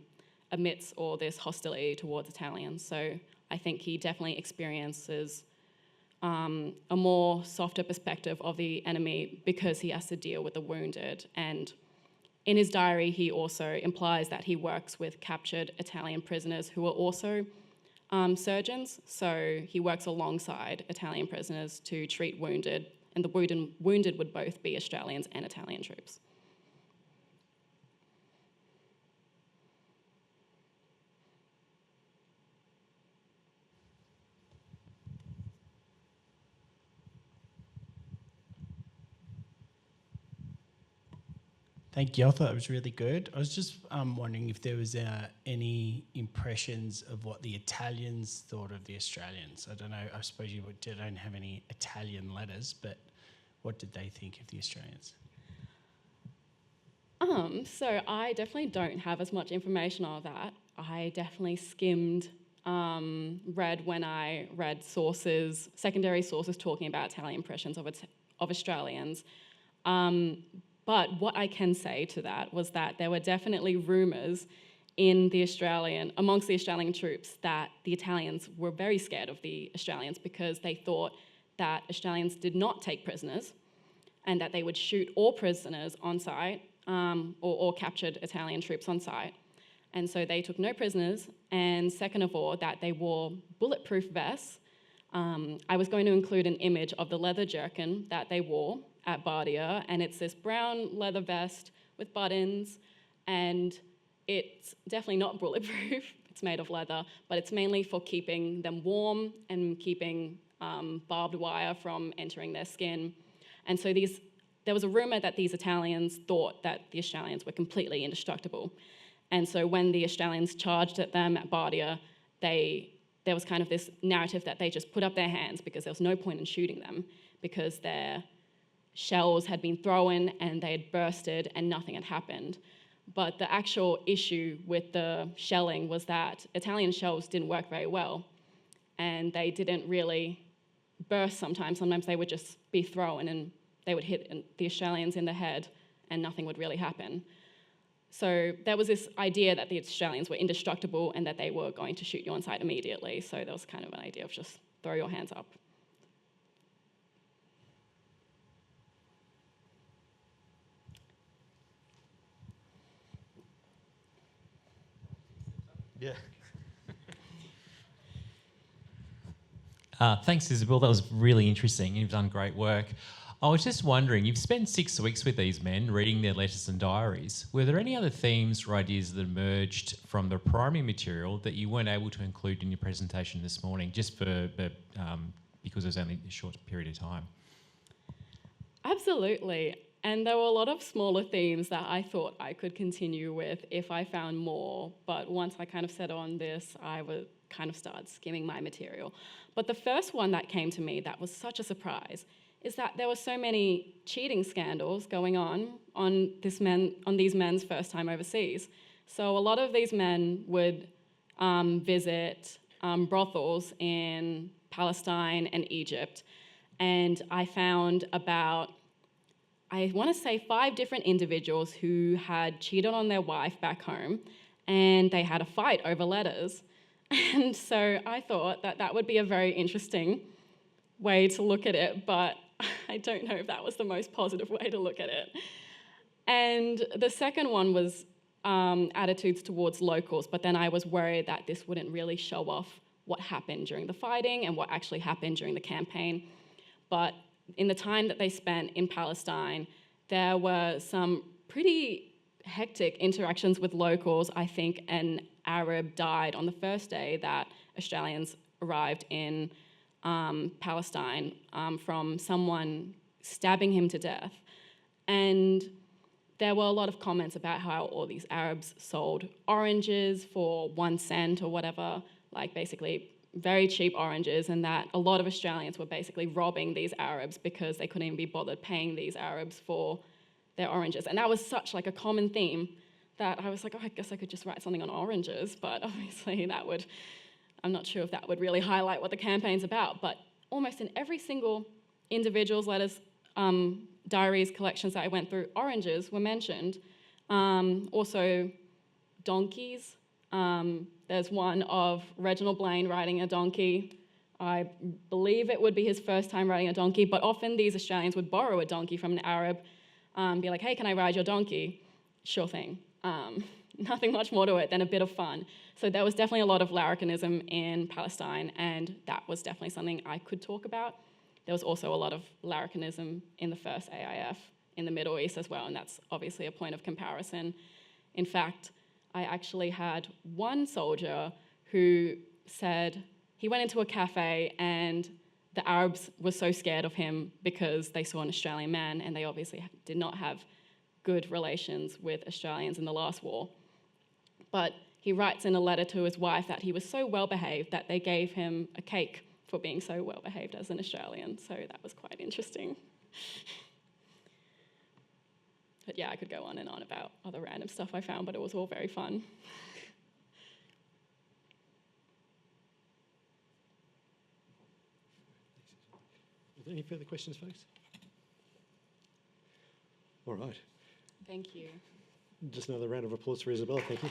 amidst all this hostility towards Italians." So I think he definitely experiences a more softer perspective of the enemy because he has to deal with the wounded. And in his diary, he also implies that he works with captured Italian prisoners who are also surgeons. So he works alongside Italian prisoners to treat wounded, and the wounded would both be Australians and Italian troops. Thank you. I thought it was really good. I was just wondering if there was any impressions of what the Italians thought of the Australians. I don't know. I suppose you don't have any Italian letters, but what did they think of the Australians? So I definitely don't have as much information on that. I definitely skimmed, read when I read sources, secondary sources talking about Italian impressions of Australians. But what I can say to that was that there were definitely rumours amongst the Australian troops that the Italians were very scared of the Australians because they thought that Australians did not take prisoners and that they would shoot all prisoners on sight or captured Italian troops on sight. And so they took no prisoners, and second of all, that they wore bulletproof vests. I was going to include an image of the leather jerkin that they wore at Bardia, and it's this brown leather vest with buttons, and it's definitely not bulletproof. It's made of leather, but it's mainly for keeping them warm and keeping barbed wire from entering their skin. And so there was a rumor that these Italians thought that the Australians were completely indestructible. And so when the Australians charged at them at Bardia, there was kind of this narrative that they just put up their hands because there was no point in shooting them because their shells had been thrown and they had bursted and nothing had happened. But the actual issue with the shelling was that Italian shells didn't work very well, and they didn't really burst sometimes. Sometimes they would just be thrown and they would hit the Australians in the head and nothing would really happen. So there was this idea that the Australians were indestructible and that they were going to shoot you on sight immediately. So there was kind of an idea of just throw your hands up. Yeah. Thanks, Isabel. That was really interesting. You've done great work. I was just wondering, you've spent 6 weeks with these men reading their letters and diaries. Were there any other themes or ideas that emerged from the primary material that you weren't able to include in your presentation this morning, just because it was only a short period of time? Absolutely. And there were a lot of smaller themes that I thought I could continue with if I found more. But once I kind of settled on this, I would kind of start skimming my material. But the first one that came to me that was such a surprise is that there were so many cheating scandals going on these men's first time overseas. So a lot of these men would visit brothels in Palestine and Egypt. And I found about, I want to say 5 different individuals who had cheated on their wife back home and they had a fight over letters. And so I thought that that would be a very interesting way to look at it, but I don't know if that was the most positive way to look at it. And the second one was attitudes towards locals, but then I was worried that this wouldn't really show off what happened during the fighting and what actually happened during the campaign. But in the time that they spent in Palestine, there were some pretty hectic interactions with locals. I think an Arab died on the first day that Australians arrived in Palestine from someone stabbing him to death. And there were a lot of comments about how all these Arabs sold oranges for 1 cent or whatever, like basically very cheap oranges, and that a lot of Australians were basically robbing these Arabs because they couldn't even be bothered paying these Arabs for their oranges. And that was such like a common theme that I was like, oh, I guess I could just write something on oranges, but obviously that would, I'm not sure if that would really highlight what the campaign's about, but almost in every single individual's letters, diaries, collections that I went through, oranges were mentioned. Also donkeys. There's one of Reginald Blaine riding a donkey. I believe it would be his first time riding a donkey, but often these Australians would borrow a donkey from an Arab, be like, hey, can I ride your donkey? Sure thing. Nothing much more to it than a bit of fun. So there was definitely a lot of larrikinism in Palestine, and that was definitely something I could talk about. There was also a lot of larrikinism in the first AIF in the Middle East as well, and that's obviously a point of comparison. In fact, I actually had one soldier who said he went into a cafe and the Arabs were so scared of him because they saw an Australian man, and they obviously did not have good relations with Australians in the last war. But he writes in a letter to his wife that he was so well behaved that they gave him a cake for being so well behaved as an Australian. So that was quite interesting. But yeah, I could go on and on about other random stuff I found, but it was all very fun. Are there any further questions, folks? All right. Thank you. Just another round of applause for Isabella. Thank you.